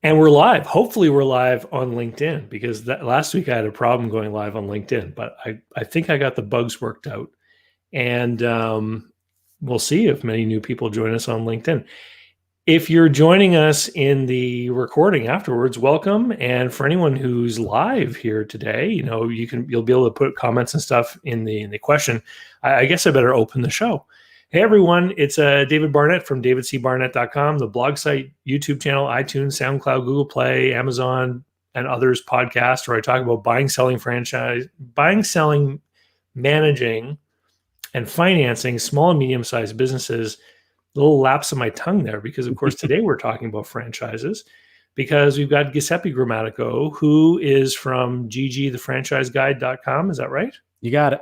And we're live. Hopefully we're live on LinkedIn, because last week I had a problem going live on LinkedIn, but I think I got the bugs worked out. And we'll see if many new people join us on LinkedIn. If you're joining us in the recording afterwards, welcome. And for anyone who's live here today, you'll be able to put comments and stuff in the question. I guess I better open the show. Hey everyone, it's David Barnett from davidcbarnett.com, the blog site, YouTube channel, iTunes, SoundCloud, Google Play, Amazon, and others podcast, where I talk about buying, selling, managing, and financing small and medium-sized businesses. A little lapse of my tongue there, because of course today we're talking about franchises, because we've got Giuseppe Grammatico, who is from ggthefranchiseguide.com. Is that right? You got it.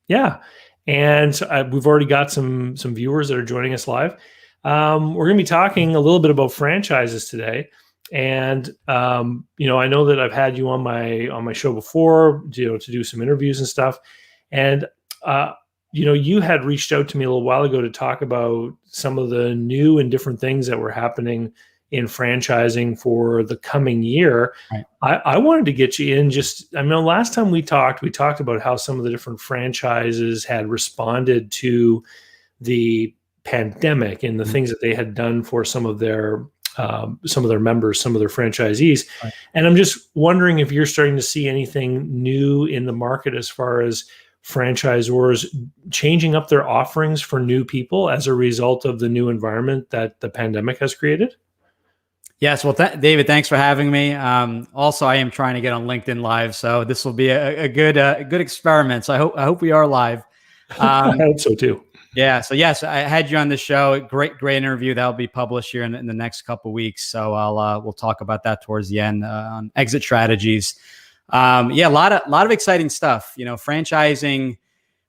Yeah. And we've already got some viewers that are joining us live. We're going to be talking a little bit about franchises today. And, I know that I've had you on my show before, to do some interviews and stuff. And, you had reached out to me a little while ago to talk about some of the new and different things that were happening in franchising for the coming year. Right. I wanted to get you in last time we talked about how some of the different franchises had responded to the pandemic and the things that they had done for some of their members, some of their franchisees. Right. And I'm just wondering if you're starting to see anything new in the market as far as franchisors changing up their offerings for new people as a result of the new environment that the pandemic has created. Yes. Well, David, thanks for having me. Also, I am trying to get on LinkedIn Live, so this will be a good experiment. So I hope we are live. I hope so too. Yeah. So yes, I had you on the show. Great interview that'll be published here in the next couple of weeks. So we'll talk about that towards the end on exit strategies. A lot of exciting stuff. Franchising,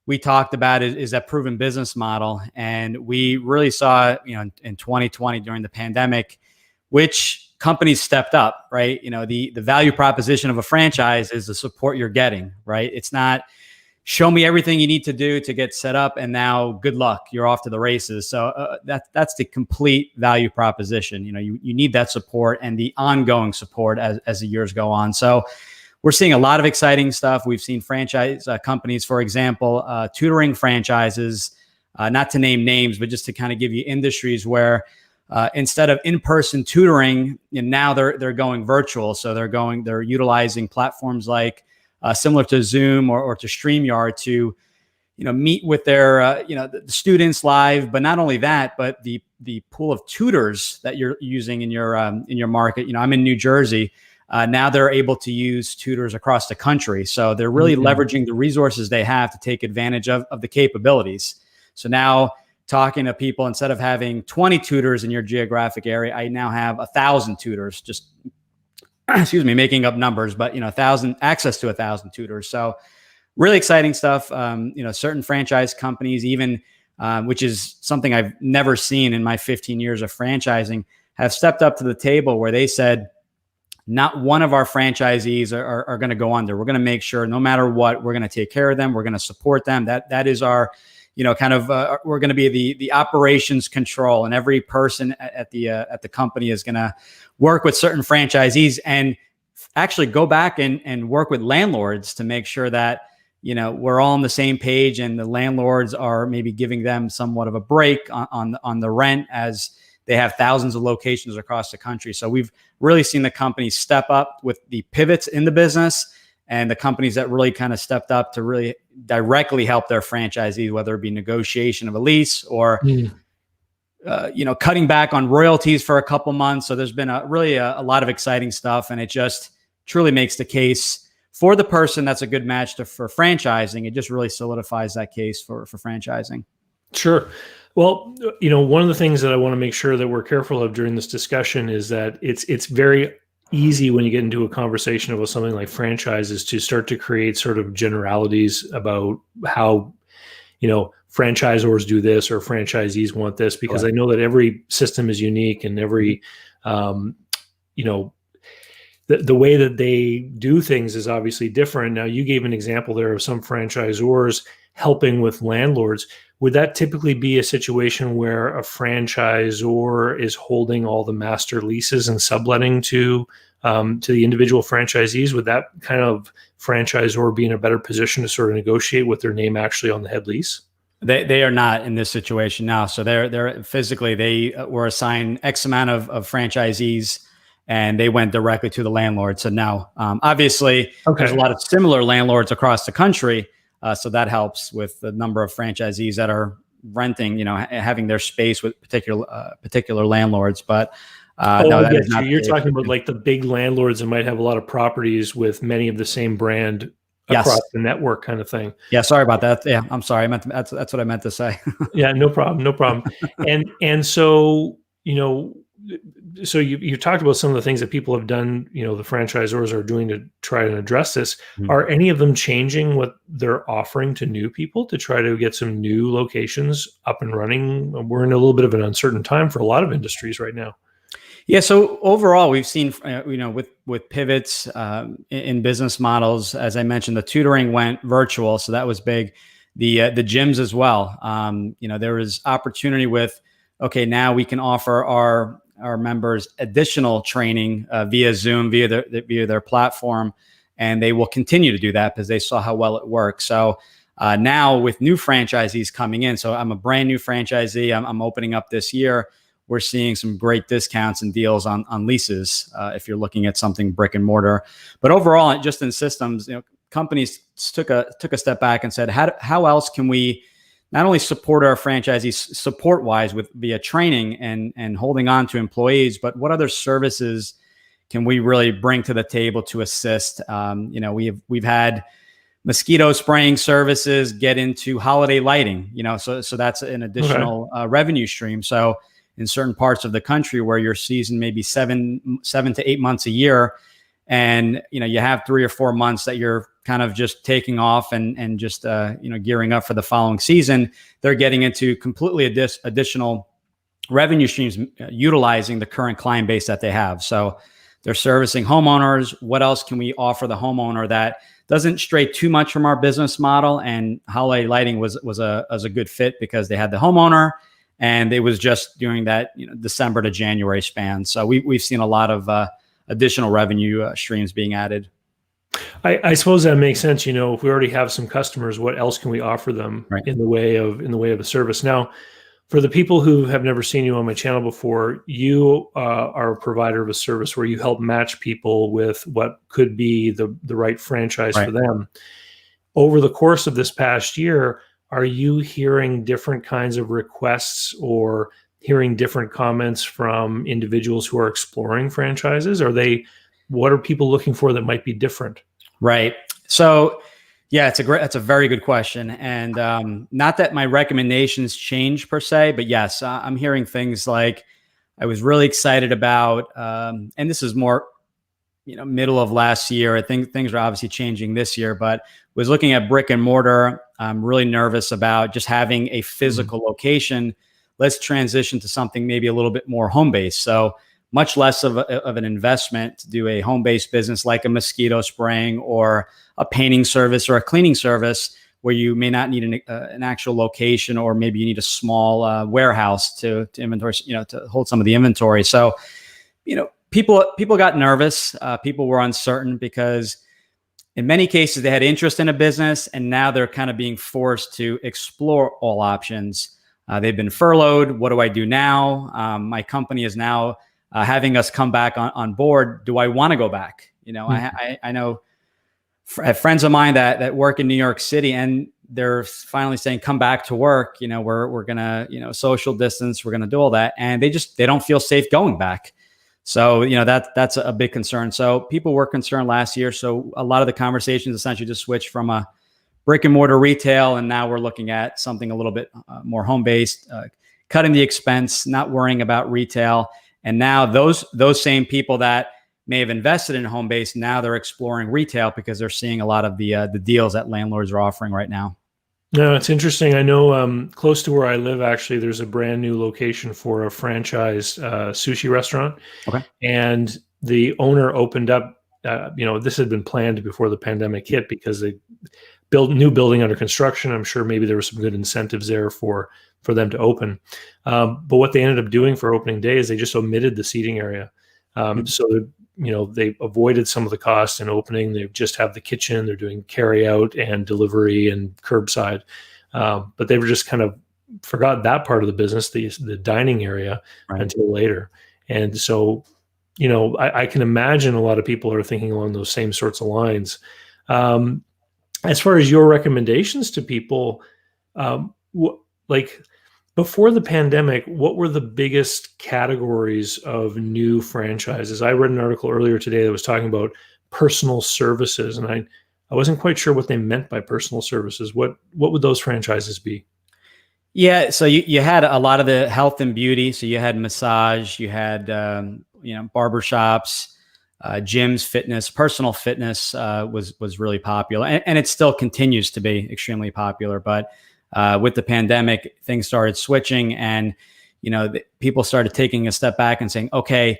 we talked about is that proven business model, and we really saw in 2020 during the pandemic, which companies stepped up, right? The value proposition of a franchise is the support you're getting, right? It's not show me everything you need to do to get set up and now good luck, you're off to the races. So that's the complete value proposition. You need that support and the ongoing support as the years go on. So we're seeing a lot of exciting stuff. We've seen franchise companies, for example, tutoring franchises, not to name names, but just to kind of give you industries where instead of in-person tutoring, now they're going virtual. So they're utilizing platforms like similar to Zoom or to StreamYard to, meet with their, the students live. But not only that, but the pool of tutors that you're using in your market. I'm in New Jersey. Now they're able to use tutors across the country. So they're really leveraging the resources they have to take advantage of the capabilities. So now, talking to people, instead of having 20 tutors in your geographic area, I now have 1,000 tutors, just, making up numbers, but, 1,000 access to 1,000 tutors. So really exciting stuff. Certain franchise companies, even, which is something I've never seen in my 15 years of franchising, have stepped up to the table where they said, not one of our franchisees are going to go under. We're going to make sure no matter what, we're going to take care of them. We're going to support them. That is our, we're going to be the operations control, and every person at the company is going to work with certain franchisees and actually go back and work with landlords to make sure that, we're all on the same page, and the landlords are maybe giving them somewhat of a break on the rent, as they have thousands of locations across the country. So we've really seen the companies step up with the pivots in the business, and the companies that really kind of stepped up to really directly help their franchisees, whether it be negotiation of a lease or, cutting back on royalties for a couple months. So there's been a lot of exciting stuff, and it just truly makes the case for the person that's a good match for franchising. It just really solidifies that case for franchising. Sure. Well, one of the things that I want to make sure that we're careful of during this discussion is that it's very easy when you get into a conversation about something like franchises to start to create sort of generalities about how, franchisors do this or franchisees want this, because I know that every system is unique, and every, the way that they do things is obviously different. Now, you gave an example there of some franchisors helping with landlords. would that typically be a situation where a franchisor is holding all the master leases and subletting to the individual franchisees? Would that kind of franchisor be in a better position to sort of negotiate with their name actually on the head lease? They are not in this situation now. So they're physically, they were assigned X amount of franchisees, and they went directly to the landlord. So now, obviously, there's a lot of similar landlords across the country. So that helps with the number of franchisees that are renting, having their space with particular landlords. But no, that is not. You're talking about like the big landlords that might have a lot of properties with many of the same brand across the network, kind of thing. Yeah, sorry about that. Yeah, I'm sorry. That's what I meant to say. Yeah, no problem. And so so you talked about some of the things that people have done, the franchisors are doing to try to address this. Mm-hmm. Are any of them changing what they're offering to new people to try to get some new locations up and running? We're in a little bit of an uncertain time for a lot of industries right now. Yeah. So overall, we've seen, with pivots in business models, as I mentioned, the tutoring went virtual. So that was big. The gyms as well. There was opportunity with, okay, now we can offer our members additional training via Zoom, via their platform, and they will continue to do that because they saw how well it works. So now with new franchisees coming in, so I'm a brand new franchisee, I'm opening up this year. We're seeing some great discounts and deals on leases if you're looking at something brick and mortar. But overall, just in systems, companies took a step back and said, how else can we not only support our franchisees support-wise via training and holding on to employees, but what other services can we really bring to the table to assist? We've had mosquito spraying services get into holiday lighting, so that's an additional revenue stream. So in certain parts of the country where your season may be 7 to 8 months a year, and you have 3 or 4 months that you're kind of just taking off and just gearing up for the following season, they're getting into completely additional revenue streams utilizing the current client base that they have. So they're servicing homeowners. What else can we offer the homeowner that doesn't stray too much from our business model? And holiday lighting was a good fit because they had the homeowner, and it was just during that December to January span. So we've seen a lot of additional revenue streams being added. I suppose that makes sense. If we already have some customers, what else can we offer them in the way of a service? Now, for the people who have never seen you on my channel before, you are a provider of a service where you help match people with what could be the right franchise for them. Over the course of this past year, are you hearing different kinds of requests or hearing different comments from individuals who are exploring franchises? What are people looking for that might be different? Right. So, yeah, that's a very good question. And not that my recommendations change per se, but yes, I'm hearing things like I was really excited about, and this is more, middle of last year. I think things are obviously changing this year, but was looking at brick and mortar. I'm really nervous about just having a physical location. Let's transition to something maybe a little bit more home-based. So much less of an investment to do a home-based business like a mosquito spraying or a painting service or a cleaning service, where you may not need an actual location, or maybe you need a small warehouse to inventory, to hold some of the inventory. So, people got nervous. People were uncertain because in many cases they had interest in a business, and now they're kind of being forced to explore all options. They've been furloughed. What do I do now? My company is now having us come back on board. Do I want to go back? I know I have friends of mine that work in New York City, and they're finally saying, come back to work. We're going to, social distance. We're going to do all that. And they don't feel safe going back. So, that's a big concern. So people were concerned last year. So a lot of the conversations essentially just switched from a brick and mortar retail. And now we're looking at something a little bit more home-based, cutting the expense, not worrying about retail. And now those same people that may have invested in home-based, now they're exploring retail because they're seeing a lot of the deals that landlords are offering right now. No, it's interesting. I know close to where I live, actually, there's a brand new location for a franchised sushi restaurant. Okay. And the owner opened up, this had been planned before the pandemic hit, because new building under construction. I'm sure maybe there were some good incentives there for them to open. But what they ended up doing for opening day is they just omitted the seating area. So they avoided some of the costs in opening. They just have the kitchen. They're doing carry out and delivery and curbside. But they were just kind of forgot that part of the business, the dining area, until later. And so, I can imagine a lot of people are thinking along those same sorts of lines. As far as your recommendations to people, before the pandemic, what were the biggest categories of new franchises? I read an article earlier today that was talking about personal services, and I wasn't quite sure what they meant by personal services. What would those franchises be? Yeah, so you had a lot of the health and beauty. So you had massage, you had barbershops, gyms, fitness, personal fitness was really popular, and it still continues to be extremely popular. But with the pandemic, things started switching, and people started taking a step back and saying, okay,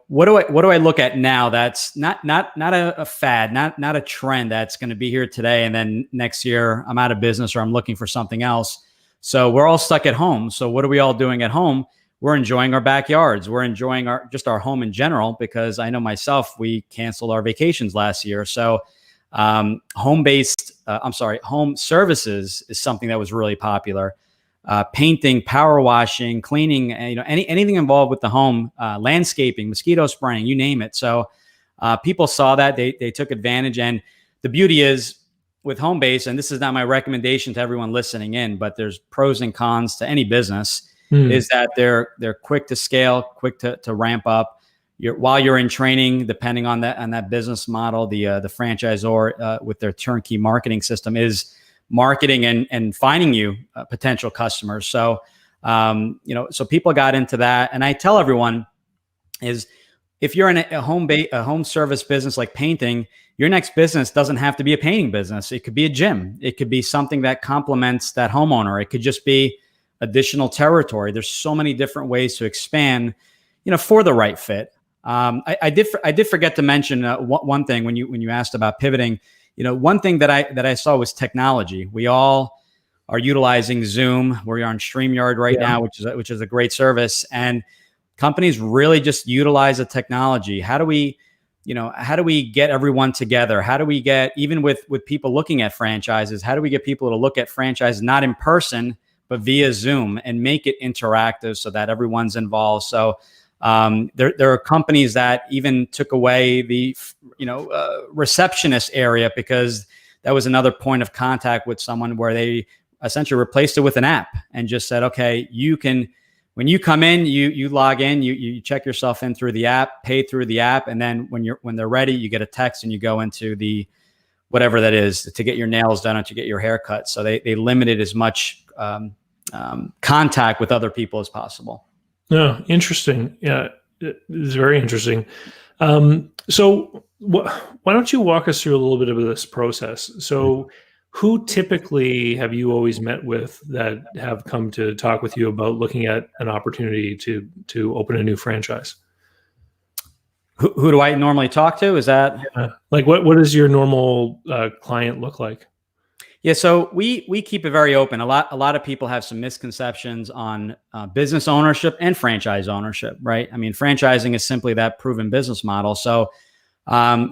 what do I look at now? That's not a fad, not a trend that's going to be here today, and then next year I'm out of business or I'm looking for something else. So we're all stuck at home. So what are we all doing at home? We're enjoying our backyards. We're enjoying our home in general, because I know myself, we canceled our vacations last year. So home services is something that was really popular. Painting, power washing, cleaning, anything involved with the home, landscaping, mosquito spraying, you name it. So people saw that, they took advantage. And the beauty is, with Homebase, and this is not my recommendation to everyone listening in, but there's pros and cons to any business, is that they're quick to scale, quick to ramp up. While you're in training, depending on that business model, the franchisor with their turnkey marketing system is marketing and finding you potential customers. So so people got into that, and I tell everyone is, if you're in a home service business like painting, your next business doesn't have to be a painting business. It could be a gym. It could be something that complements that homeowner. It could just be additional territory. There's so many different ways to expand, for the right fit. I did forget to mention one thing when you asked about pivoting. One thing that I saw was technology. We all are utilizing Zoom. We're on StreamYard right now, which is a great service, and companies really just utilize the technology. How do we get everyone together? How do we get, even with people looking at franchises, how do we get people to look at franchises not in person, but via Zoom, and make it interactive so that everyone's involved? So there are companies that even took away the receptionist area, because that was another point of contact with someone, where they essentially replaced it with an app and just said, okay, when you come in, you log in, you check yourself in through the app, pay through the app, and then when they're ready, you get a text and you go into the whatever that is to get your nails done or to get your hair cut. So they limited as much contact with other people as possible. Yeah, interesting. Yeah, it's very interesting. So why don't you walk us through a little bit of this process? So who typically have you always met with that have come to talk with you about looking at an opportunity to open a new franchise? Who do I normally talk to? Is that like what does your normal client look like? Yeah, so we keep it very open. A lot of people have some misconceptions on business ownership and franchise ownership, right? I mean, franchising is simply that proven business model. So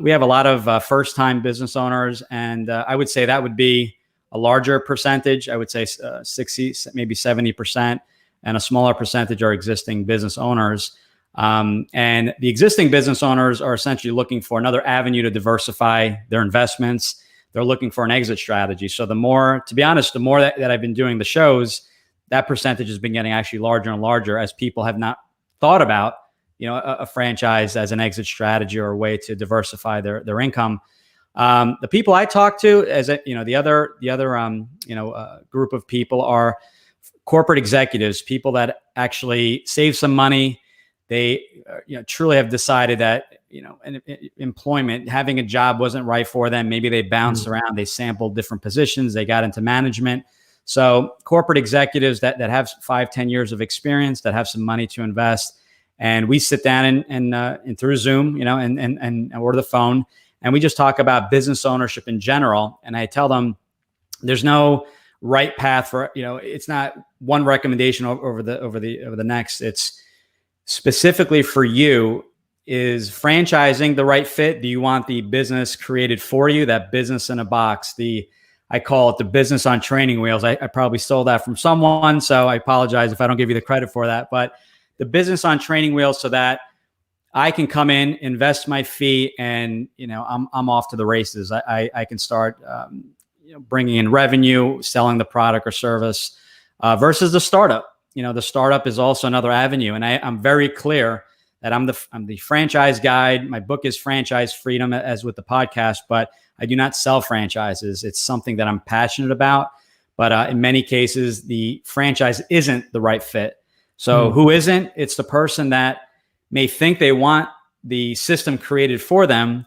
we have a lot of first-time business owners, and I would say that would be a larger percentage. I would say 60, maybe 70%, and a smaller percentage are existing business owners. And the existing business owners are essentially looking for another avenue to diversify their investments. They're looking for an exit strategy. So the more, to be honest, the more that I've been doing the shows, that percentage has been getting actually larger and larger as people have not thought about a franchise as an exit strategy or a way to diversify their income. The people I talk to, as the other group of people are corporate executives, people that actually save some money. They truly have decided that employment, having a job wasn't right for them. Maybe they bounced around, they sampled different positions, they got into management. So corporate executives that have 5-10 years of experience, that have some money to invest. And we sit down and through Zoom, and or the phone, And we just talk about business ownership in general. And I tell them there's no right path for, it's not one recommendation over the next. It's specifically for you. Is franchising the right fit? Do you want the business created for you, that business in a box? I call it the business on training wheels. I probably stole that from someone, so I apologize if I don't give you the credit for that. But the business on training wheels, so that I can come in, invest my fee, and I'm off to the races. I can start bringing in revenue, selling the product or service, versus the startup. The startup is also another avenue, and I'm very clear that I'm the franchise guide. My book is Franchise Freedom, as with the podcast, but I do not sell franchises. It's something that I'm passionate about, but in many cases, the franchise isn't the right fit. So who isn't? It's the person that may think they want the system created for them,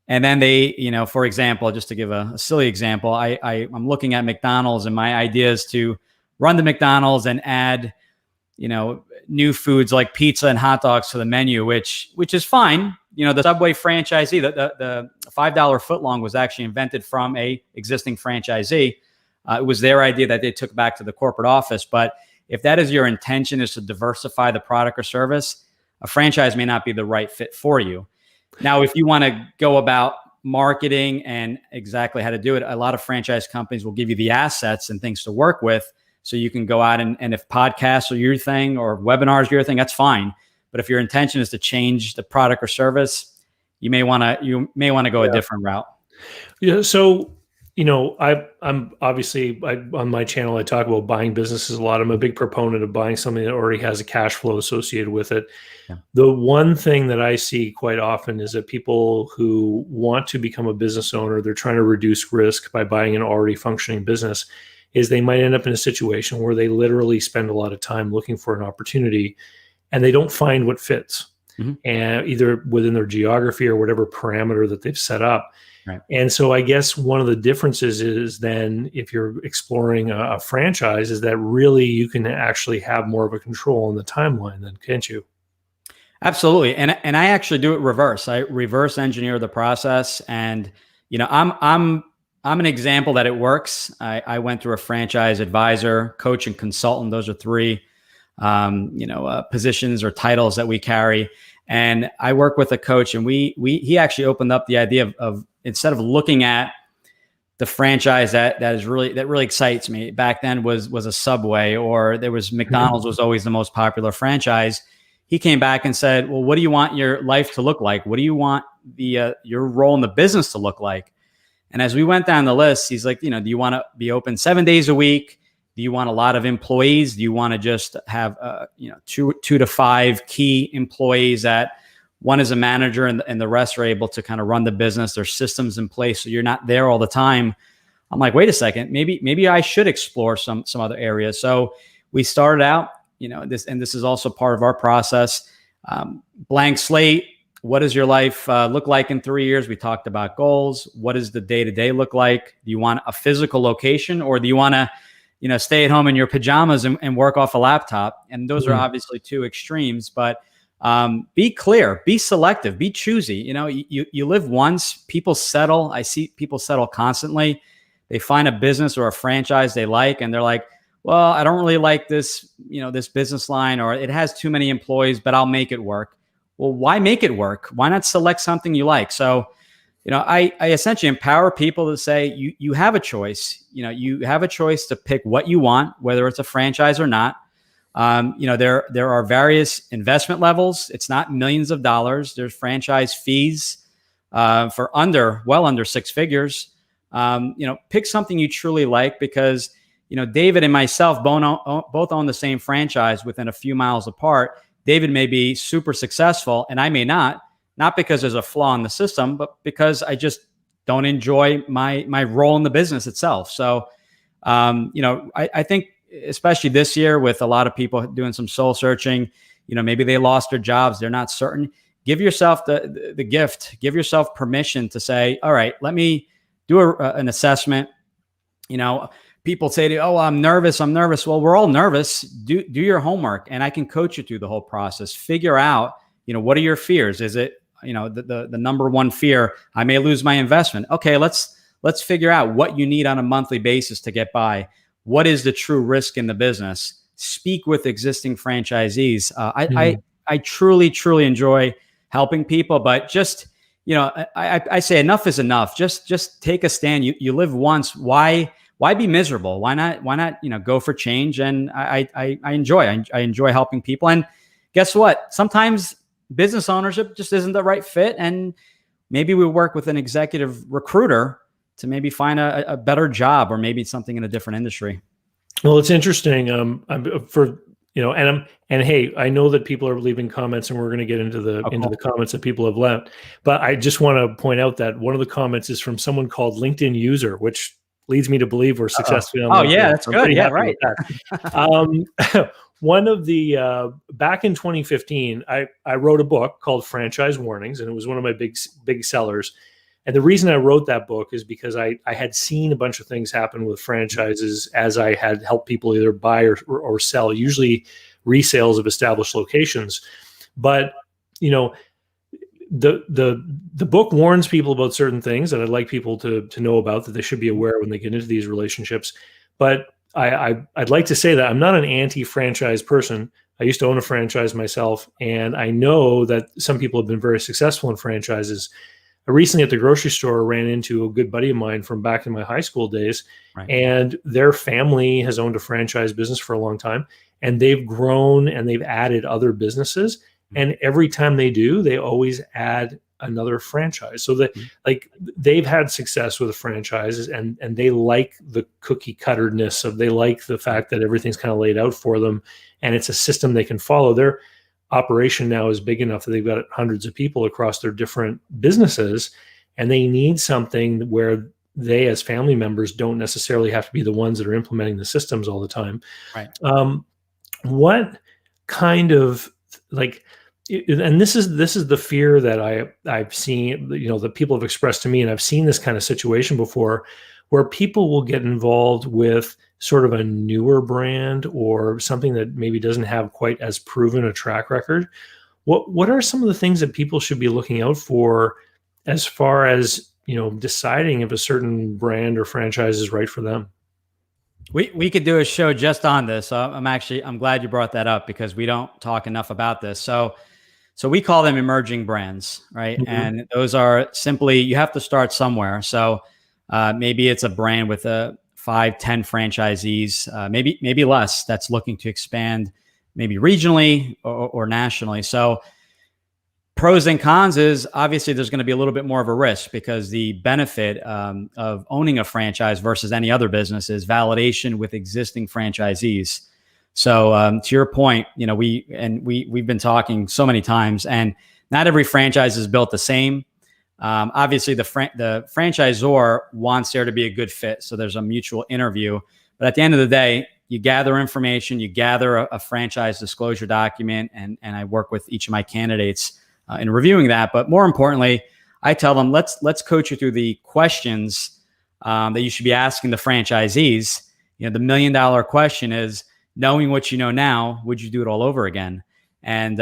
and then they, for example, just to give a silly example, I'm looking at McDonald's, and my idea is to run the McDonald's and add, new foods like pizza and hot dogs to the menu, which is fine. The Subway franchisee, the $5 footlong was actually invented from a existing franchisee. It was their idea that they took back to the corporate office. But if that is your intention, is to diversify the product or service, a franchise may not be the right fit for you. Now, if you want to go about marketing and exactly how to do it, a lot of franchise companies will give you the assets and things to work with. So you can go out and if podcasts are your thing or webinars are your thing, that's fine. But if your intention is to change the product or service, you may want to go a different route. Yeah. So, I'm obviously on my channel, I talk about buying businesses a lot. I'm a big proponent of buying something that already has a cash flow associated with it. Yeah. The one thing that I see quite often is that people who want to become a business owner, they're trying to reduce risk by buying an already functioning business, is they might end up in a situation where they literally spend a lot of time looking for an opportunity and they don't find what fits, and either within their geography or whatever parameter that they've set up. Right. And so I guess one of the differences is then if you're exploring a franchise is that really you can actually have more of a control on the timeline then, can't you? Absolutely. And I actually do it reverse. I reverse engineer the process, and I'm an example that it works. I went through a franchise advisor, coach, and consultant. Those are three, positions or titles that we carry. And I work with a coach, and he actually opened up the idea of instead of looking at the franchise that really excites me. Back then was a Subway, or there was McDonald's was always the most popular franchise. He came back and said, well, what do you want your life to look like? What do you want your role in the business to look like? And as we went down the list, he's like, do you want to be open 7 days a week? Do you want a lot of employees? Do you want to just have, 2 to 5 key employees that one is a manager and the rest are able to kind of run the business? There's systems in place, so you're not there all the time. I'm like, wait a second, maybe I should explore some other areas. So we started out, this is also part of our process, blank slate. What does your life look like in 3 years? We talked about goals. What does the day-to-day look like? Do you want a physical location, or do you want to, stay at home in your pajamas and work off a laptop? And those are obviously two extremes, but be clear, be selective, be choosy. You live once. People settle. I see people settle constantly. They find a business or a franchise they like, and they're like, well, I don't really like this, this business line, or it has too many employees, but I'll make it work. Well, why make it work? Why not select something you like? So, I essentially empower people to say, you have a choice. You have a choice to pick what you want, whether it's a franchise or not. There are various investment levels. It's not millions of dollars. There's franchise fees for well under 6 figures. Pick something you truly like, because, David and myself both own the same franchise within a few miles apart. David may be super successful and I may not because there's a flaw in the system, but because I just don't enjoy my role in the business itself. So, I think especially this year with a lot of people doing some soul searching, maybe they lost their jobs. They're not certain. Give yourself the gift, give yourself permission to say, all right, let me do an assessment. People say to you, oh, I'm nervous. Well, we're all nervous. Do your homework, and I can coach you through the whole process. Figure out, what are your fears? Is it, the number one fear, I may lose my investment. Okay, let's figure out what you need on a monthly basis to get by. What is the true risk in the business? Speak with existing franchisees. I truly enjoy helping people, but just, I say enough is enough. Just take a stand. You live once. Why be miserable? Why not, go for change? And I enjoy helping people. And guess what? Sometimes business ownership just isn't the right fit. And maybe we work with an executive recruiter to maybe find a better job, or maybe something in a different industry. Well, it's interesting. Hey, I know that people are leaving comments, and we're going to get into the comments that people have left. But I just want to point out that one of the comments is from someone called LinkedIn User, which leads me to believe we're successfully on. Oh, yeah, that's good. Yeah, right. One of the back in 2015, I wrote a book called Franchise Warnings, and it was one of my big sellers. And the reason I wrote that book is because I had seen a bunch of things happen with franchises as I had helped people either buy or sell, usually resales of established locations. But, the book warns people about certain things that I'd like people to know about, that they should be aware when they get into these relationships. But I'd like to say that I'm not an anti-franchise person. I used to own a franchise myself, and I know that some people have been very successful in franchises. I recently at the grocery store ran into a good buddy of mine from back in my high school days, and their family has owned a franchise business for a long time, and they've grown and they've added other businesses. And every time they do, they always add another franchise. So that they've had success with the franchises, and they like the cookie cutterness they like the fact that everything's kind of laid out for them, and it's a system they can follow. Their operation now is big enough that they've got hundreds of people across their different businesses, and they need something where they as family members don't necessarily have to be the ones that are implementing the systems all the time. Right. What kind of and this is the fear that I've seen, that people have expressed to me, and I've seen this kind of situation before, where people will get involved with sort of a newer brand or something that maybe doesn't have quite as proven a track record. What are some of the things that people should be looking out for as far as, deciding if a certain brand or franchise is right for them? We could do a show just on this. I'm glad you brought that up, because we don't talk enough about this. So we call them emerging brands, right? Mm-hmm. And those are simply, you have to start somewhere. So maybe it's a brand with 5, 10 franchisees, maybe less, that's looking to expand maybe regionally or nationally. So pros and cons is obviously there's going to be a little bit more of a risk, because the benefit of owning a franchise versus any other business is validation with existing franchisees. So to your point, we've been talking so many times, and not every franchise is built the same. Obviously, the franchisor wants there to be a good fit, so there's a mutual interview. But at the end of the day, you gather information, you gather a franchise disclosure document, and I work with each of my candidates in reviewing that. But more importantly, I tell them, let's coach you through the questions that you should be asking the franchisees. The $1 million question is, knowing what you know now, would you do it all over again? And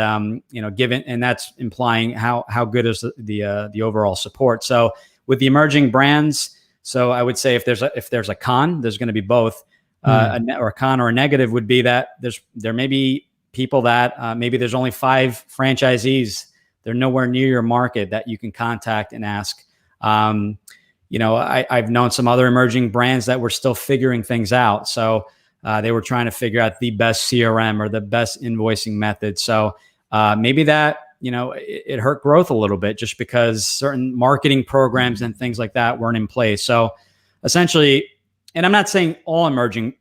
given, and that's implying how good is the overall support. So with the emerging brands, so I would say if there's a con, there's going to be both. Or a con or a negative would be that there may be people that maybe there's only 5 franchisees. They're nowhere near your market that you can contact and ask. I've known some other emerging brands that were still figuring things out. So they were trying to figure out the best CRM or the best invoicing method. So maybe that, it hurt growth a little bit, just because certain marketing programs and things like that weren't in place. So essentially, and I'm not saying all emerging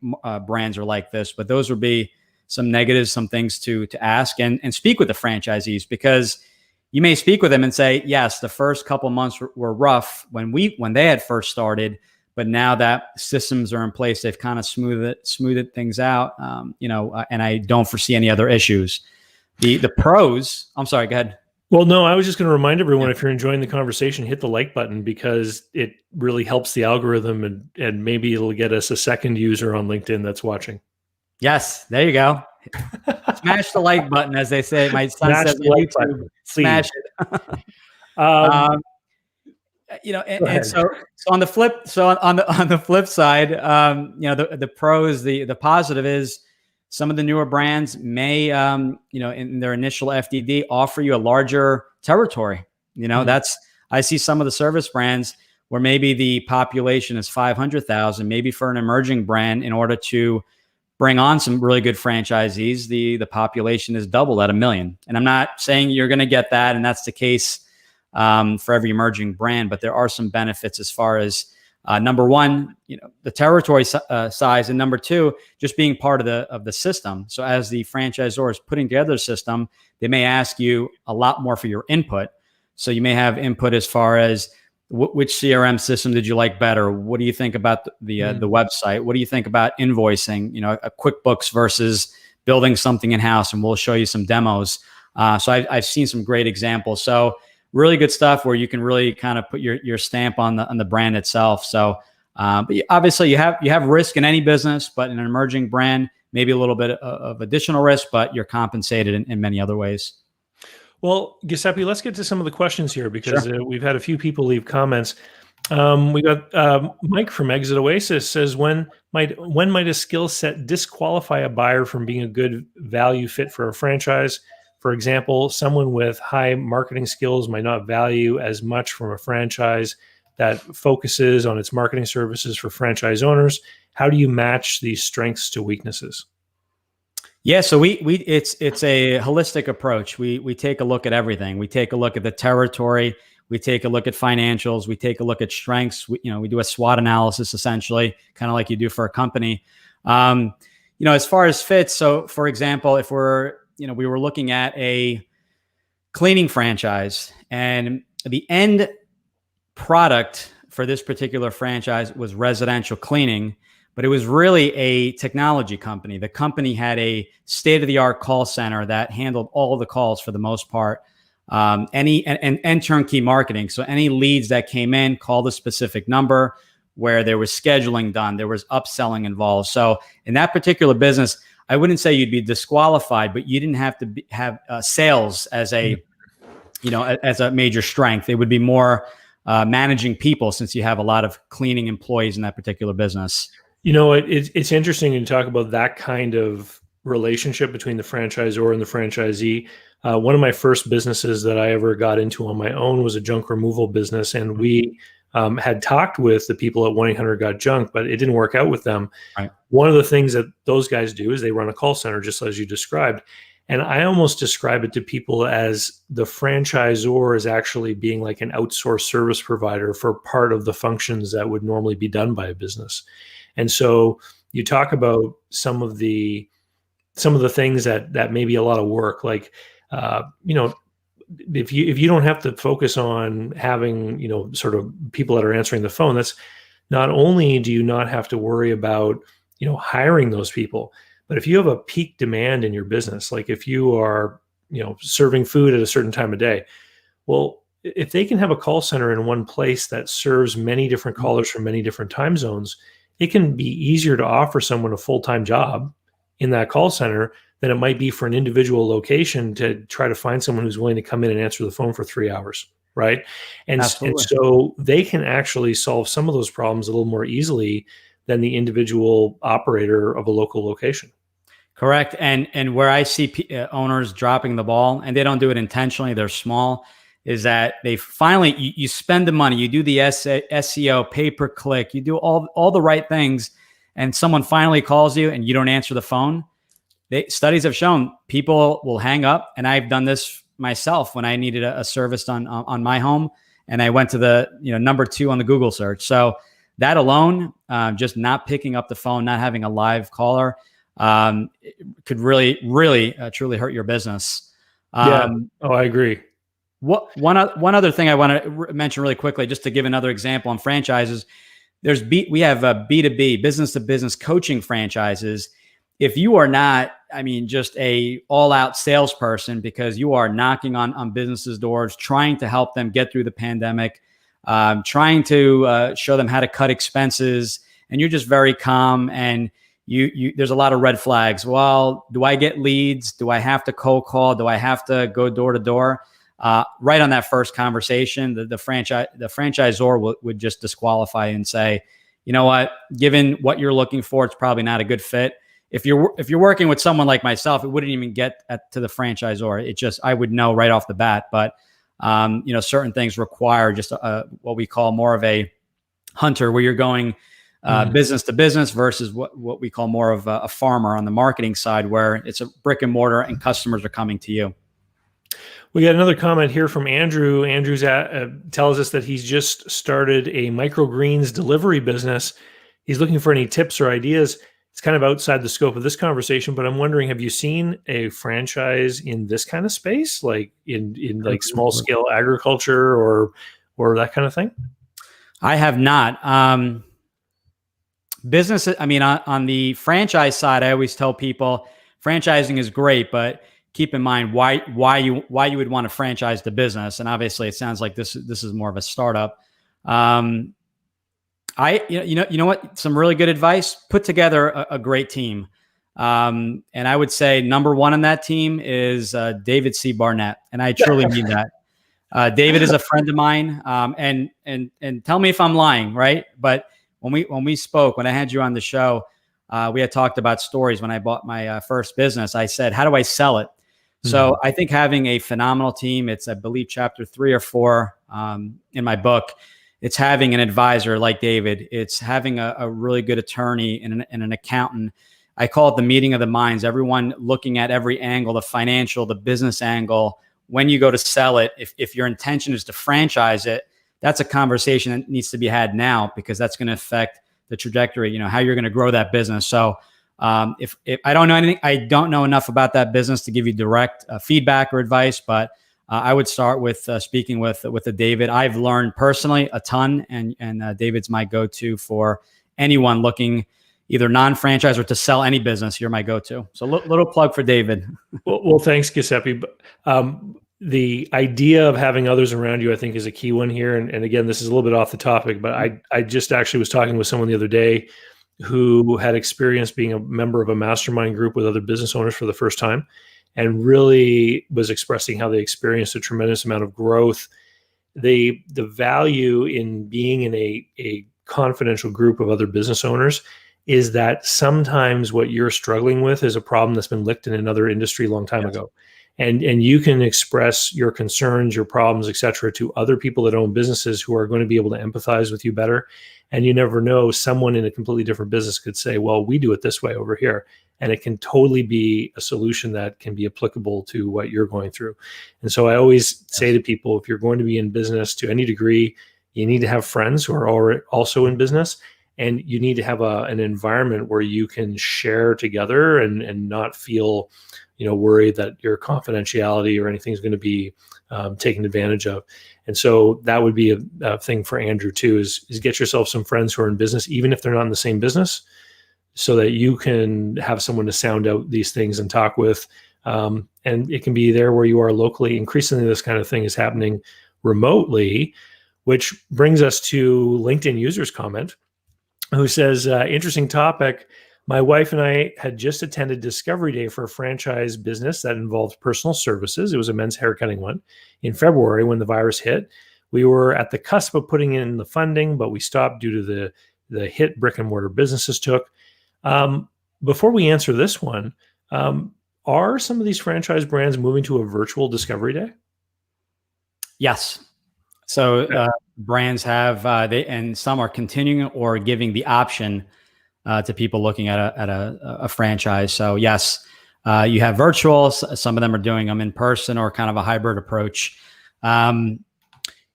brands are like this, but those would be some negatives, some things to ask and speak with the franchisees, because you may speak with them and say, yes, the first couple months were rough when they had first started, but now that systems are in place, they've kind of smoothed things out, and I don't foresee any other issues. The pros, I'm sorry, go ahead. Well, no, I was just going to remind everyone, if you're enjoying the conversation, hit the like button, because it really helps the algorithm, and maybe it'll get us a second user on LinkedIn that's watching. Yes, there you go. Smash the like button, as they say. My son says on YouTube, smash it. Um, Um, Go and ahead. so on the flip side, the pros, the positive is some of the newer brands may, in their initial FDD offer you a larger territory. Mhm. I see some of the service brands where maybe the population is 500,000, maybe for an emerging brand, in order to bring on some really good franchisees, the population is doubled at 1 million. And I'm not saying you're going to get that, and that's the case for every emerging brand, but there are some benefits as far as number one, the territory size, and number two, just being part of the system. So as the franchisor is putting together a system, they may ask you a lot more for your input. So you may have input as far as which CRM system did you like better? What do you think about the website? What do you think about invoicing? A QuickBooks versus building something in house, and we'll show you some demos. So I've seen some great examples. So really good stuff where you can really kind of put your stamp on the brand itself. So, but obviously you have risk in any business, but in an emerging brand, maybe a little bit of additional risk, but you're compensated in many other ways. Well, Giuseppe, let's get to some of the questions here because Sure. we've had a few people leave comments. We got Mike from Exit Oasis says, when might a skill set disqualify a buyer from being a good value fit for a franchise? For example, someone with high marketing skills might not value as much from a franchise that focuses on its marketing services for franchise owners. How do you match these strengths to weaknesses? Yeah, so it's a holistic approach. We take a look at everything. We take a look at the territory. We take a look at financials. We take a look at strengths. We do a SWOT analysis, essentially, kind of like you do for a company. As far as fits. So, for example, if we were looking at a cleaning franchise, and the end product for this particular franchise was residential cleaning, but it was really a technology company. The company had a state-of-the-art call center that handled all the calls for the most part, and turnkey marketing. So any leads that came in, called a specific number, where there was scheduling done, there was upselling involved. So in that particular business, I wouldn't say you'd be disqualified, but you didn't have to have sales as a major strength. It would be more managing people, since you have a lot of cleaning employees in that particular business. It's interesting to talk about that kind of relationship between the franchisor and the franchisee. One of my first businesses that I ever got into on my own was a junk removal business, and we had talked with the people at 1-800-GOT-JUNK, but it didn't work out with them. Right. One of the things that those guys do is they run a call center, just as you described. And I almost describe it to people as the franchisor is actually being like an outsourced service provider for part of the functions that would normally be done by a business. And so you talk about some of the things that may be a lot of work, like if you don't have to focus on having sort of people that are answering the phone, that's not only do you not have to worry about hiring those people, but if you have a peak demand in your business, like if you are serving food at a certain time of day, well, if they can have a call center in one place that serves many different callers from many different time zones, it can be easier to offer someone a full-time job in that call center than it might be for an individual location to try to find someone who's willing to come in and answer the phone for 3 hours, right? And so they can actually solve some of those problems a little more easily than the individual operator of a local location. Correct. And where I see owners dropping the ball, and they don't do it intentionally, they're small, is that they finally, you spend the money, you do the SEO, pay-per-click, you do all the right things, and someone finally calls you and you don't answer the phone. Studies have shown people will hang up, and I've done this myself when I needed a service done on my home, and I went to the number 2 on the Google search. So that alone, just not picking up the phone, not having a live caller, could really, really, truly hurt your business. I agree. One other thing I want to mention really quickly, just to give another example on franchises, we have B2B, business to business coaching franchises. If you are not, just a all-out salesperson, because you are knocking on businesses' doors, trying to help them get through the pandemic, trying to show them how to cut expenses, and you're just very calm, and there's a lot of red flags. Well, do I get leads? Do I have to cold call? Do I have to go door to door? right on that first conversation, the franchisor would just disqualify and say, you know what, given what you're looking for, it's probably not a good fit. If you're working with someone like myself, it wouldn't even get to the franchisor. It just, I would know right off the bat. But certain things require just what we call more of a hunter, where you're going business to business versus what we call more of a farmer on the marketing side, where it's a brick and mortar and customers are coming to you. We got another comment here from Andrew. Andrew tells us that he's just started a microgreens delivery business. He's looking for any tips or ideas. It's kind of outside the scope of this conversation, but I'm wondering, have you seen a franchise in this kind of space, like in like small scale agriculture or that kind of thing? I have not. Business, I mean, on the franchise side, I always tell people franchising is great, but keep in mind why you would want to franchise the business. And obviously, it sounds like this is more of a startup. You know what? Some really good advice. Put together a great team. And I would say number one on that team is David C. Barnett, and I truly mean that. David is a friend of mine, and tell me if I'm lying, right? But when we spoke, when I had you on the show, we had talked about stories. When I bought my first business, I said, how do I sell it? Mm-hmm. So I think having a phenomenal team, it's, I believe, chapter 3 or 4 in my book. It's having an advisor like David. It's having a really good attorney and an accountant. I call it the meeting of the minds. Everyone looking at every angle, the financial, the business angle. When you go to sell it, if your intention is to franchise it, that's a conversation that needs to be had now, because that's going to affect the trajectory, how you're going to grow that business. So if I don't know anything, I don't know enough about that business to give you direct feedback or advice, but I would start with speaking with a David. I've learned personally a ton, and David's my go-to for anyone looking either non-franchise or to sell any business. You're my go-to. So little plug for David. Well, thanks, Giuseppe. The idea of having others around you, I think, is a key one here. And again, this is a little bit off the topic, but I just actually was talking with someone the other day who had experience being a member of a mastermind group with other business owners for the first time, and really was expressing how they experienced a tremendous amount of growth. The value in being in a confidential group of other business owners is that sometimes what you're struggling with is a problem that's been licked in another industry a long time ago. And you can express your concerns, your problems, et cetera, to other people that own businesses who are going to be able to empathize with you better. And you never know, someone in a completely different business could say, well, we do it this way over here. And it can totally be a solution that can be applicable to what you're going through. And so I always say to people, if you're going to be in business to any degree, you need to have friends who are also in business. And you need to have an environment where you can share together and not feel worried that your confidentiality or anything is going to be taken advantage of. And so that would be a thing for Andrew too, is get yourself some friends who are in business, even if they're not in the same business, so that you can have someone to sound out these things and talk with. And it can be there where you are locally. Increasingly, this kind of thing is happening remotely, which brings us to LinkedIn user's comment, who says, interesting topic. My wife and I had just attended Discovery Day for a franchise business that involved personal services. It was a men's haircutting one in February when the virus hit. We were at the cusp of putting in the funding, but we stopped due to the hit brick and mortar businesses took. Before we answer this one, are some of these franchise brands moving to a virtual Discovery Day? Yes. So brands have, and some are continuing or giving the option to people looking at a franchise. So yes, you have virtual. Some of them are doing them in person or kind of a hybrid approach.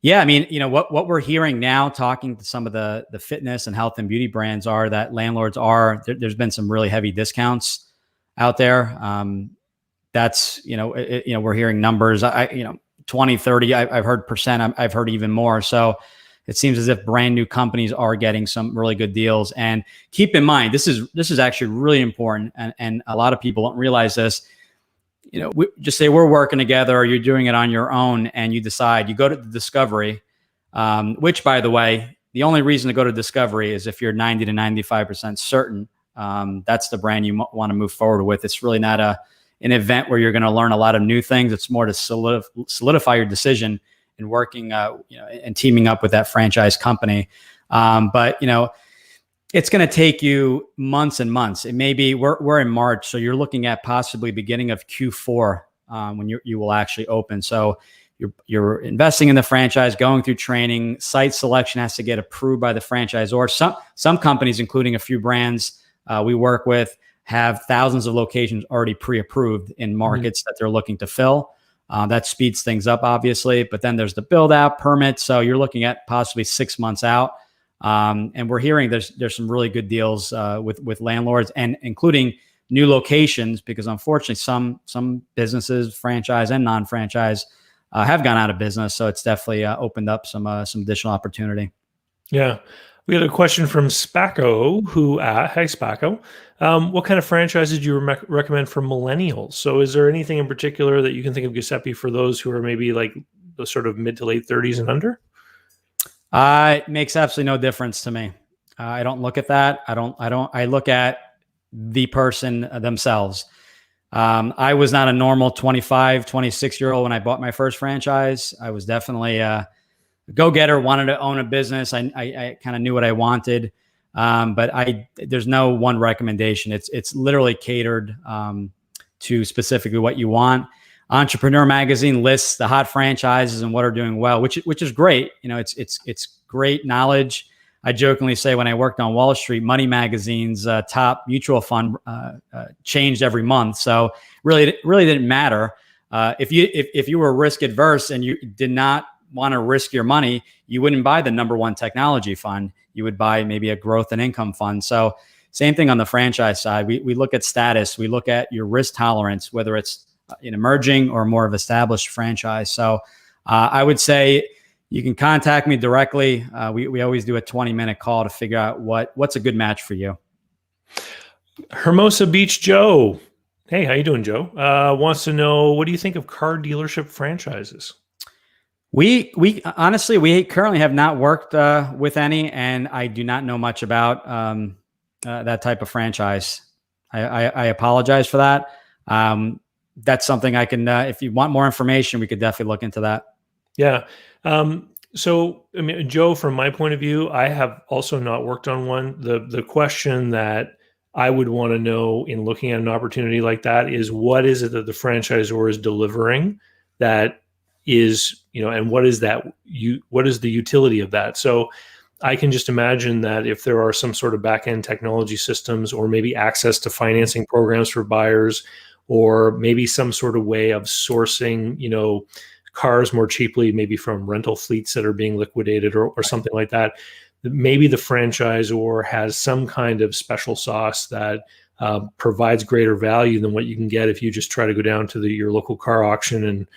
Yeah, I mean, what we're hearing now, talking to some of the fitness and health and beauty brands, are that landlords there's been some really heavy discounts out there. That's we're hearing numbers. 20, 30. I've heard percent. I've heard even more. So it seems as if brand new companies are getting some really good deals. And keep in mind, this is actually really important. And a lot of people don't realize this. Just say we're working together, or you're doing it on your own, and you decide you go to the Discovery, which, by the way, the only reason to go to Discovery is if you're 90 to 95% certain that's the brand you want to move forward with. It's really not an event where you're going to learn a lot of new things. It's more to solidify your decision in working, and teaming up with that franchise company. But it's going to take you months and months. It may be we're in March, so you're looking at possibly beginning of Q4 when you will actually open. So you're investing in the franchise, going through training. Site selection has to get approved by the franchisor. Some companies, including a few brands we work with, have thousands of locations already pre-approved in markets that they're looking to fill. That speeds things up, obviously. But then there's the build out permit. So you're looking at possibly 6 months out. And we're hearing there's some really good deals with landlords, and including new locations, because unfortunately some businesses, franchise and non-franchise, have gone out of business. So it's definitely opened up some additional opportunity. Yeah. We had a question from Spacco, hi Spacco. What kind of franchises do you recommend for millennials? So is there anything in particular that you can think of, Giuseppe, for those who are maybe like the sort of mid to late 30s and under? It makes absolutely no difference to me. I don't look at that. I look at the person themselves. I was not a normal 25, 26-year-old when I bought my first franchise. I was definitely a go-getter, wanted to own a business. I kind of knew what I wanted. But there's no one recommendation. It's literally catered to specifically what you want. Entrepreneur Magazine lists the hot franchises and what are doing well, which is great. It's great knowledge. I jokingly say when I worked on Wall Street, Money Magazine's top mutual fund changed every month. So really didn't matter. If you were risk adverse and you did not want to risk your money, you wouldn't buy the number one technology fund. You would buy maybe a growth and income fund. So same thing on the franchise side. We look at status. We look at your risk tolerance, whether it's an emerging or more of established franchise. So I would say you can contact me directly. We always do a 20-minute call to figure out what's a good match for you. Hermosa Beach Joe. Hey, how you doing, Joe? Wants to know, what do you think of car dealership franchises? We honestly currently have not worked with any, and I do not know much about that type of franchise. I apologize for that. That's something I can, if you want more information, we could definitely look into that. Yeah. So, I mean, Joe, from my point of view, I have also not worked on one. The question that I would want to know in looking at an opportunity like that is, what is it that the franchisor is delivering that is, and what is the utility of that? So I can just imagine that if there are some sort of back-end technology systems, or maybe access to financing programs for buyers, or maybe some sort of way of sourcing, cars more cheaply, maybe from rental fleets that are being liquidated or something like that. Maybe the franchisor has some kind of special sauce that provides greater value than what you can get if you just try to go down to your local car auction and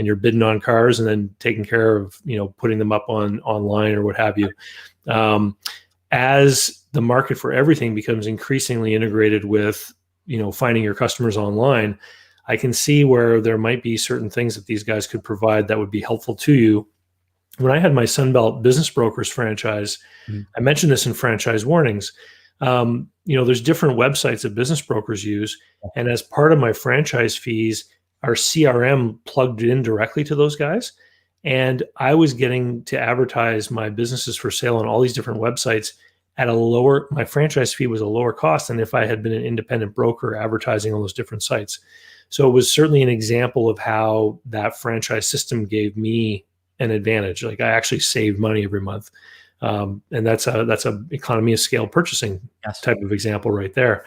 you're bidding on cars and then taking care of, putting them up online or what have you. As the market for everything becomes increasingly integrated with, finding your customers online, I can see where there might be certain things that these guys could provide that would be helpful to you. When I had my Sunbelt Business Brokers franchise, I mentioned this in Franchise Warnings. There's different websites that business brokers use. And as part of my franchise fees, our CRM plugged in directly to those guys. And I was getting to advertise my businesses for sale on all these different websites at my franchise fee was a lower cost than if I had been an independent broker advertising on those different sites. So it was certainly an example of how that franchise system gave me an advantage. Like, I actually saved money every month. And that's a economy of scale purchasing type of example right there.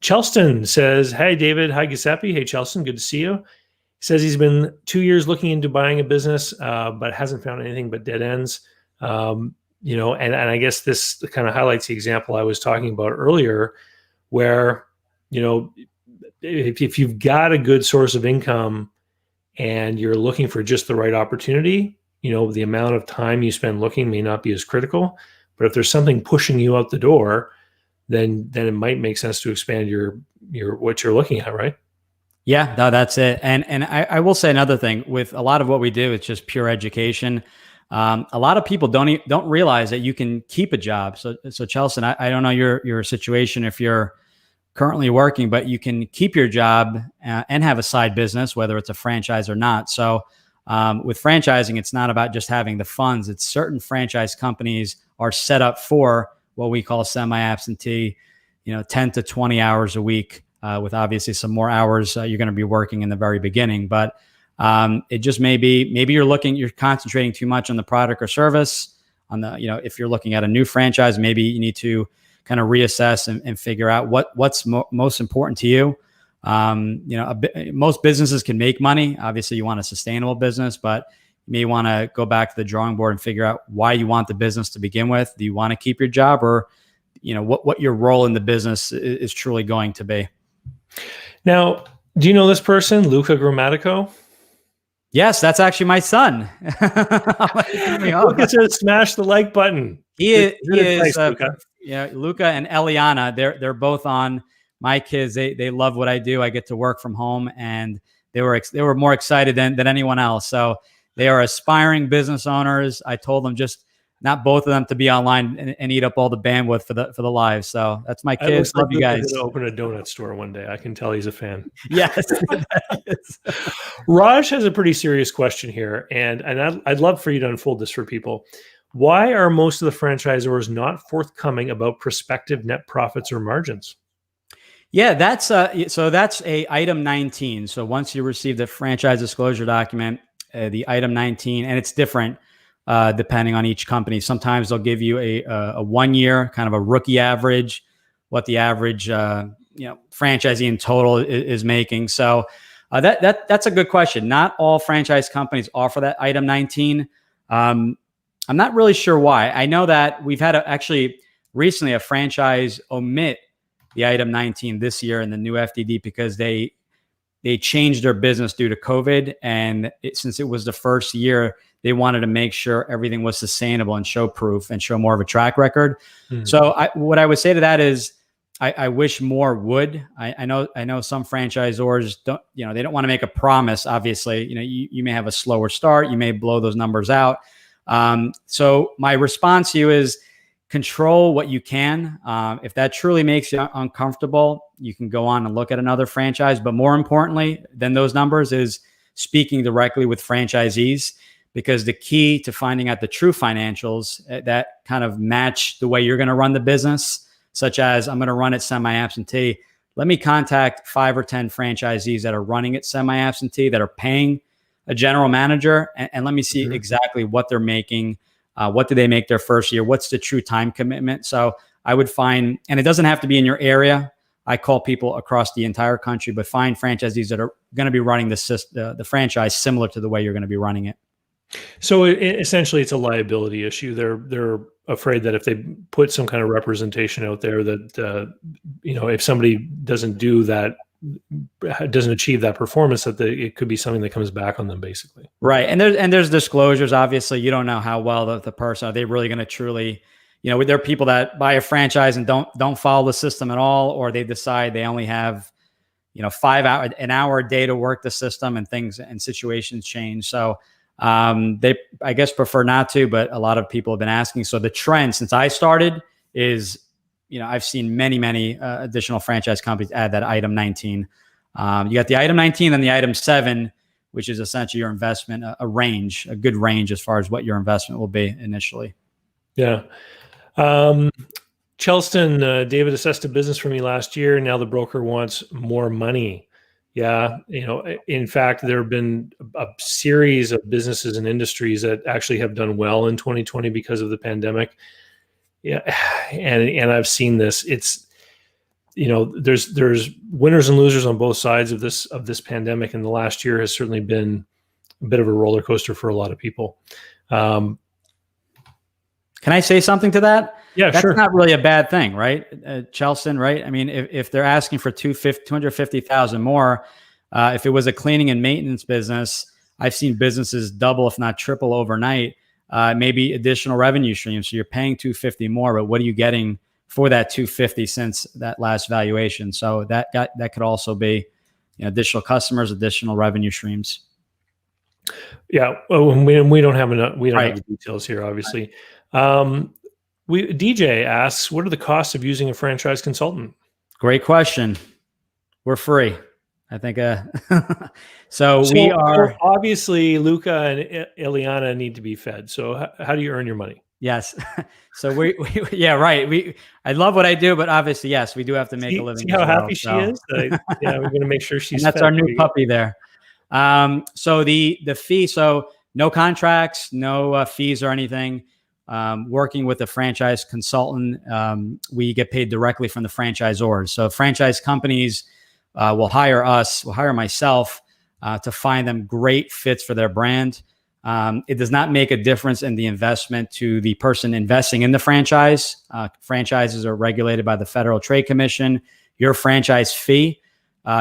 Chelston says, "Hey, David. Hi, Guiseppe. Hey, Chelston. Good to see you." He says he's been 2 years looking into buying a business, but hasn't found anything but dead ends. And I guess this kind of highlights the example I was talking about earlier, where, if you've got a good source of income and you're looking for just the right opportunity, the amount of time you spend looking may not be as critical. But if there's something pushing you out the door, then it might make sense to expand your what you're looking at, right? Yeah, no, that's it. And I will say another thing with a lot of what we do, it's just pure education. A lot of people don't realize that you can keep a job. So Chelsea, I don't know your situation, if you're currently working, but you can keep your job and have a side business, whether it's a franchise or not. So with franchising, it's not about just having the funds. It's certain franchise companies are set up for what we call semi-absentee, 10 to 20 hours a week, with obviously some more hours you're going to be working in the very beginning. But it just maybe you're concentrating too much on the product or service. On the, if you're looking at a new franchise, maybe you need to kind of reassess and figure out what's most important to you. Most businesses can make money. Obviously, you want a sustainable business, but you may want to go back to the drawing board and figure out why you want the business to begin with. Do you want to keep your job, or what your role in the business is truly going to be? Now, do you know this person, Luca Grammatico? Yes, that's actually my son. Luca says smash the like button. He is Luca. Luca and Eliana, they're both on. My kids, they love what I do. I get to work from home, and they were more excited than anyone else. So they are aspiring business owners. I told them just not both of them to be online and eat up all the bandwidth for the live. So that's my kids. Love you guys. Going to open a donut store one day. I can tell he's a fan. Yes. Raj has a pretty serious question here, and I'd love for you to unfold this for people. Why are most of the franchisors not forthcoming about prospective net profits or margins? Yeah, that's a item 19. So once you receive the franchise disclosure document, the item 19, and it's different depending on each company. Sometimes they'll give you a 1 year kind of a rookie average, what the average franchisee in total is making. So that's a good question. Not all franchise companies offer that item 19. I'm not really sure why. I know that we've had actually recently a franchise omit the item 19 this year in the new FDD because they changed their business due to COVID. And since it was the first year, they wanted to make sure everything was sustainable and show proof and show more of a track record. Mm-hmm. So what I would say to that is I wish more would. I know some franchisors don't, they don't want to make a promise. Obviously, you may have a slower start. You may blow those numbers out. So my response to you is control what you can. If that truly makes you uncomfortable, you can go on and look at another franchise. But more importantly than those numbers is speaking directly with franchisees, because the key to finding out the true financials that kind of match the way you're going to run the business, such as I'm going to run it semi-absentee. Let me contact 5 or 10 franchisees that are running it semi-absentee, that are paying a general manager, and let me see mm-hmm. exactly what they're making. What do they make their first year? What's the true time commitment? So I would find, and it doesn't have to be in your area. I call people across the entire country, but find franchisees that are going to be running the franchise similar to the way you're going to be running it. So essentially, it's a liability issue. They're afraid that if they put some kind of representation out there that if somebody doesn't do that, doesn't achieve that performance, that it could be something that comes back on them, basically. Right, and there's disclosures. Obviously, you don't know how well the person, are they really going to truly, there are people that buy a franchise and don't follow the system at all, or they decide they only have an hour a day to work the system, and things and situations change. So they, I guess, prefer not to, but a lot of people have been asking. So the trend since I started is, I've seen many additional franchise companies add that item 19. You got the item 19 and the item 7, which is essentially your investment, a good range as far as what your investment will be initially. Yeah. Chelston, David assessed a business for me last year. Now the broker wants more money. Yeah. In fact, there have been a series of businesses and industries that actually have done well in 2020 because of the pandemic. Yeah. And I've seen this. It's, there's winners and losers on both sides of this pandemic. And the last year has certainly been a bit of a roller coaster for a lot of people. Can I say something to that? Yeah, that's sure. Not really a bad thing, right? Chelston, right? I mean, if they're asking for $250,000 more, if it was a cleaning and maintenance business, I've seen businesses double, if not triple overnight, maybe additional revenue streams. So you're paying $250 more, but what are you getting for that $250 since that last valuation? So that could also be additional customers, additional revenue streams. Yeah. Well, we don't have enough. We don't Right. have the details here, obviously. DJ asks, what are the costs of using a franchise consultant? Great question. We're free. I think, so we are. So obviously Luca and Ileana need to be fed. So how do you earn your money? Yes. So yeah, right. I love what I do, but obviously, yes, we do have to make a living. See how as well, happy she is? Yeah, we're going to make sure she's and that's fed. our new puppy there. So the fee, so no contracts, no fees or anything. Working with a franchise consultant, we get paid directly from the franchisors. So franchise companies will hire us, will hire myself to find them great fits for their brand. It does not make a difference in the investment to the person investing in the franchise. Franchises are regulated by the Federal Trade Commission. Your franchise fee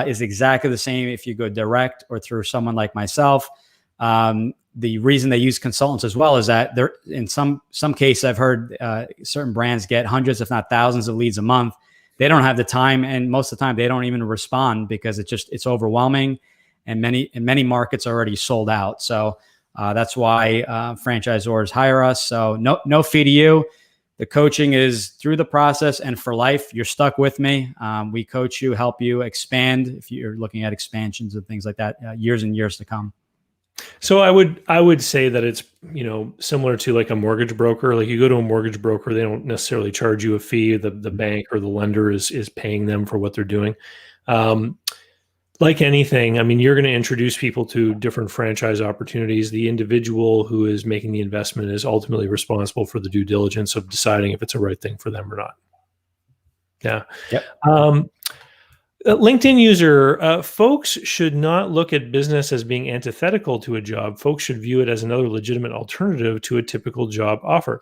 is exactly the same if you go direct or through someone like myself. The reason they use consultants as well is that there, in some cases, I've heard certain brands get hundreds, if not thousands, of leads a month. They don't have the time, and most of the time they don't even respond because it's overwhelming, and many markets are already sold out. So that's why franchisors hire us. So no fee to you. The coaching is through the process and for life. You're stuck with me. We coach you, help you expand if you're looking at expansions and things like that, years and years to come. So I would say that it's, similar to like a mortgage broker. Like you go to a mortgage broker, they don't necessarily charge you a fee. The bank or the lender is paying them for what they're doing. Like anything, I mean, you're going to introduce people to different franchise opportunities. The individual who is making the investment is ultimately responsible for the due diligence of deciding if it's a right thing for them or not. Yeah. Yep. LinkedIn user, folks should not look at business as being antithetical to a job. Folks should view it as another legitimate alternative to a typical job offer.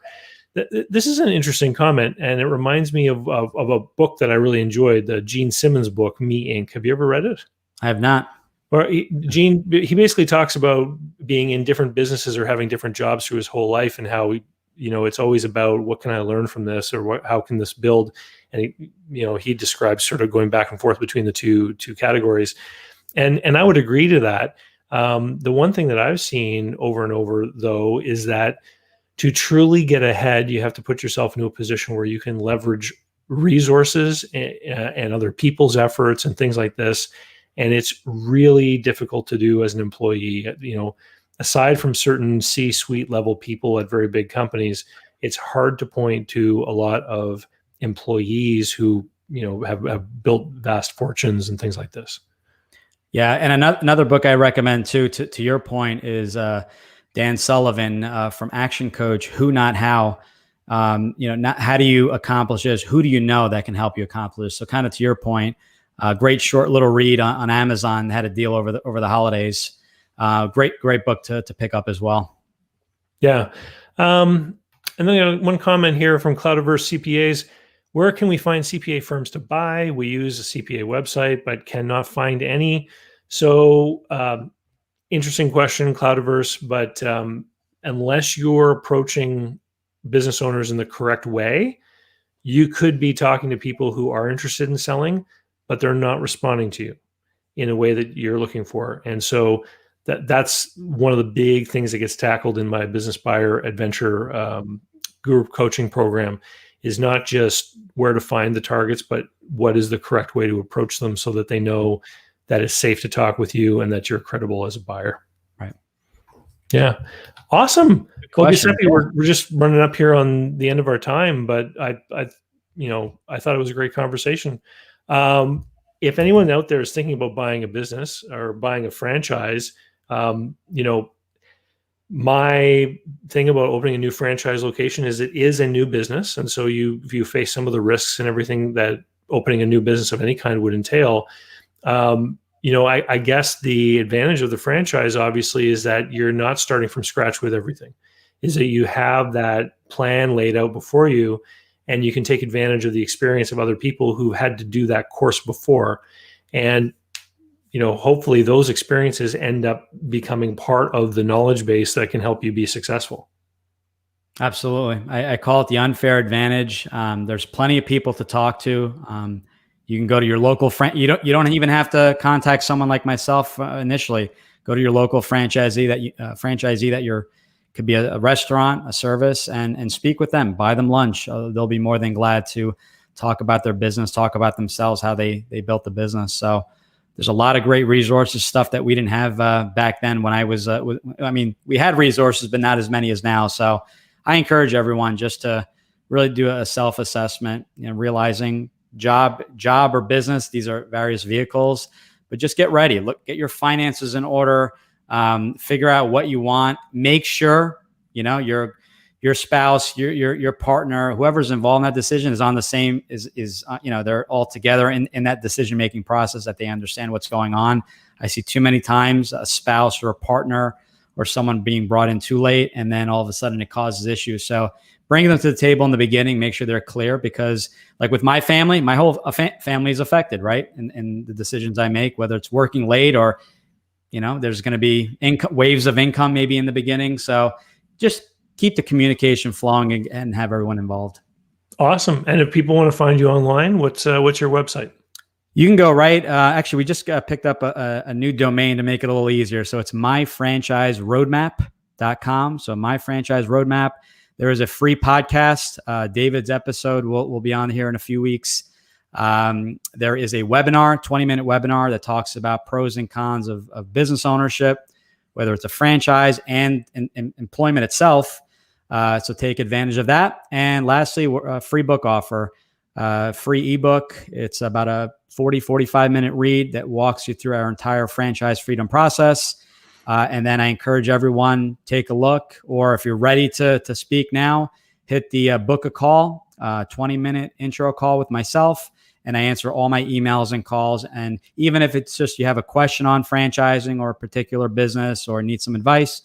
This is an interesting comment, and it reminds me of a book that I really enjoyed, the Gene Simmons book, Me Inc. Have you ever read it? I have not. Or Gene, he basically talks about being in different businesses or having different jobs through his whole life, and how it's always about what can I learn from this, or how can this build. And he describes sort of going back and forth between the two categories, and I would agree to that. The one thing that I've seen over and over, though, is that to truly get ahead, you have to put yourself into a position where you can leverage resources and other people's efforts and things like this. And it's really difficult to do as an employee. Aside from certain C-suite level people at very big companies, it's hard to point to a lot of employees who have built vast fortunes and things like this. Yeah, and another book I recommend too, to your point, is Dan Sullivan from Action Coach, Who Not How. Not how do you accomplish this? Who do you know that can help you accomplish? So kind of to your point, great short little read on Amazon. Had a deal over the holidays. Great book to pick up as well. Yeah. And then one comment here from Cloudverse CPAs. Where can we find CPA firms to buy? We use a CPA website, but cannot find any. So interesting question, Cloudverse, but unless you're approaching business owners in the correct way, you could be talking to people who are interested in selling, but they're not responding to you in a way that you're looking for. And so that's one of the big things that gets tackled in my business buyer adventure group coaching program, is not just where to find the targets, but what is the correct way to approach them so that they know that it's safe to talk with you and that you're credible as a buyer. Right. Yeah. Awesome. Well, Giuseppe, we're just running up here on the end of our time, but I thought it was a great conversation. If anyone out there is thinking about buying a business or buying a franchise, my thing about opening a new franchise location is it is a new business. And so you face some of the risks and everything that opening a new business of any kind would entail. I guess the advantage of the franchise obviously is that you're not starting from scratch with everything, is that you have that plan laid out before you, and you can take advantage of the experience of other people who had to do that course before. And hopefully those experiences end up becoming part of the knowledge base that can help you be successful. Absolutely. I call it the unfair advantage. There's plenty of people to talk to. You can go to your local you don't even have to contact someone like myself initially. Go to your local franchisee that could be a restaurant, a service, and speak with them. Buy them lunch. They'll be more than glad to talk about their business, talk about themselves, how they built the business. So there's a lot of great resources, stuff that we didn't have back then when I was, we had resources, but not as many as now. So I encourage everyone just to really do a self-assessment, realizing job or business, these are various vehicles, but just get ready. Get your finances in order, figure out what you want, make sure, your spouse, your partner, whoever's involved in that decision is on the same, they're all together in that decision-making process, that they understand what's going on. I see too many times a spouse or a partner or someone being brought in too late, and then all of a sudden it causes issues. So bring them to the table in the beginning, make sure they're clear, because like with my family, my whole family is affected, right? In the decisions I make, whether it's working late or, there's going to be waves of income maybe in the beginning. So just keep the communication flowing and have everyone involved. Awesome. And if people want to find you online, what's your website? You can go right. Actually, we just picked up a new domain to make it a little easier. So it's myfranchiseroadmap.com. So My Franchise Roadmap. There is a free podcast. David's episode will be on here in a few weeks. There is a webinar, 20-minute webinar that talks about pros and cons of business ownership, whether it's a franchise and employment itself. So take advantage of that. And lastly, a free book offer, free ebook. It's about a 45 minute read that walks you through our entire franchise freedom process. And then I encourage everyone, take a look, or if you're ready to speak now, hit the book a call, 20-minute intro call with myself. And I answer all my emails and calls. And even if it's just you have a question on franchising or a particular business or need some advice,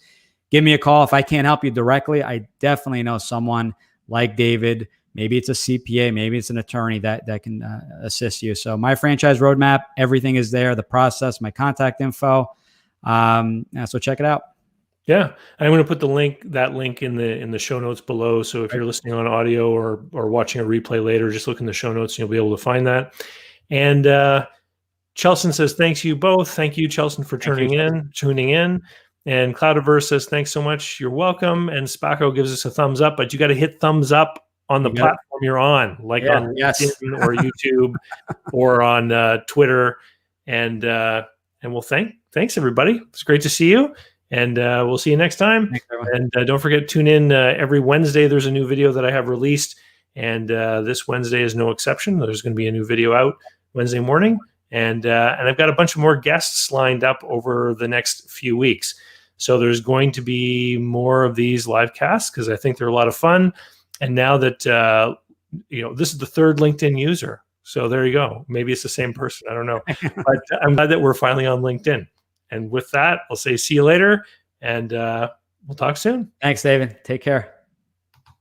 give me a call. If I can't help you directly, I definitely know someone like David. Maybe it's a CPA, maybe it's an attorney that can assist you. So My Franchise Roadmap, everything is there, the process, my contact info. So check it out. Yeah, I'm going to put that link in the show notes below. So if you're listening on audio or watching a replay later, just look in the show notes and you'll be able to find that. And Chelson says, thanks you both. Thank you, Chelson, for tuning in. And Cloudverse says, thanks so much. You're welcome. And Spaco gives us a thumbs up, but you got to hit thumbs up on the platform you're on, like on LinkedIn or YouTube or on Twitter. And well, thanks everybody. It's great to see you. And we'll see you next time. Thanks, and don't forget to tune in every Wednesday. There's a new video that I have released. And this Wednesday is no exception. There's going to be a new video out Wednesday morning. And I've got a bunch of more guests lined up over the next few weeks. So there's going to be more of these live casts because I think they're a lot of fun. And now that, this is the third LinkedIn user. So there you go. Maybe it's the same person. I don't know. But I'm glad that we're finally on LinkedIn. And with that, I'll say see you later, and we'll talk soon. Thanks, David. Take care.